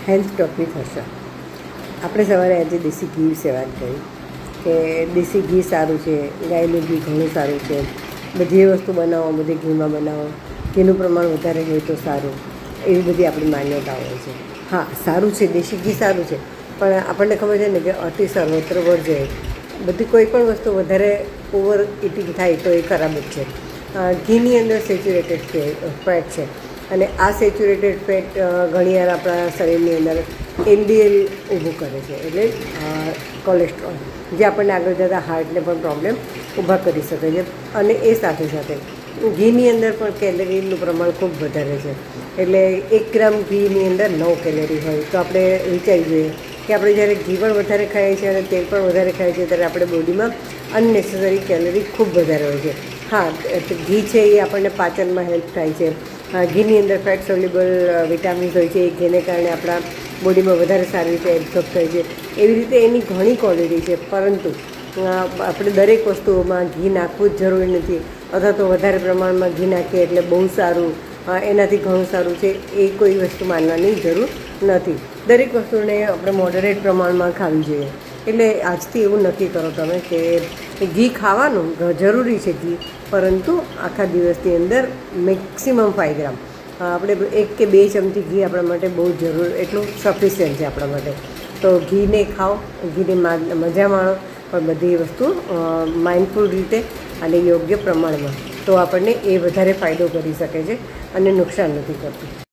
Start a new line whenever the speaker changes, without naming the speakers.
Health topic હશે. આપણે સવારે આજે દેશી ઘી વિશે વાત કરી કે દેશી ઘી સારું છે, ગાયનું ઘી ઘણું સારું છે, બધી વસ્તુ બનાવો, બધી ઘીમાં બનાવો, ઘીનું પ્રમાણ વધારે હોય તો સારું, એવી બધી આપણી માન્યતાઓ હોય છે. હા, સારું છે, દેશી ઘી સારું છે, પણ આપણને ખબર છે ને કે અતિ સર્વત્ર વર્જય. બધી કોઈ પણ વસ્તુ વધારે ઓવર ઇટિંગ થાય તો એ ખરાબ જ છે. ઘીની અંદર સેચ્યુરેટેડ ફેટ છે અને આ સેચ્યુરેટેડ ફેટ ઘણીવાર આપણા શરીરની અંદર એલડીએલ ઊભું કરે છે, એટલે કોલેસ્ટ્રોલ, જે આપણને આગળ જતાં હાર્ટને પણ પ્રોબ્લેમ ઊભા કરી શકે છે. અને એ સાથે સાથે ઘીની અંદર પણ કેલરીનું પ્રમાણ ખૂબ વધારે છે. એટલે 1 ગ્રામ ઘીની અંદર 9 કેલરી હોય. તો આપણે વિચારી જોઈએ કે આપણે જ્યારે ઘી પણ વધારે ખાઈએ છીએ અને તેલ પણ વધારે ખાઈએ છીએ ત્યારે આપણે બોડીમાં અનનેસેસરી કેલરી ખૂબ વધારે હોય છે. હા, ઘી છે એ આપણને પાચનમાં હેલ્પ થાય છે. ઘીની અંદર ફેટ સોલ્યુબલ વિટામિન્સ હોય છે, એ ઘીને કારણે આપણા બોડીમાં વધારે સારી રીતે એબ્ઝોર્બ થાય છે. એવી રીતે એની ઘણી ક્વોલિટી છે, પરંતુ આપણે દરેક વસ્તુઓમાં ઘી નાખવું જ જરૂરી નથી, અથવા તો વધારે પ્રમાણમાં ઘી નાખીએ એટલે બહુ સારું, એનાથી ઘણું સારું છે, એ કોઈ વસ્તુ માનવાની જરૂર નથી. દરેક વસ્તુને આપણે મોડરેટ પ્રમાણમાં ખાવી જોઈએ. એટલે આજથી એવું નક્કી કરો તમે કે ઘી ખાવાનું જરૂરી છે ઘી, પરંતુ આખા દિવસની અંદર મેક્સિમમ 5 ગ્રામ. આપણે 1 કે 2 ચમચી ઘી આપણા માટે બહુ જરૂર, એટલું સફિશિયન્ટ છે આપણા માટે. તો ઘીને ખાઓ, ઘીની મજા માણો, પણ બધી વસ્તુ માઇન્ડફુલ રીતે અને યોગ્ય પ્રમાણમાં, તો આપણને એ વધારે ફાયદો કરી શકે છે અને નુકસાન નથી કરતું.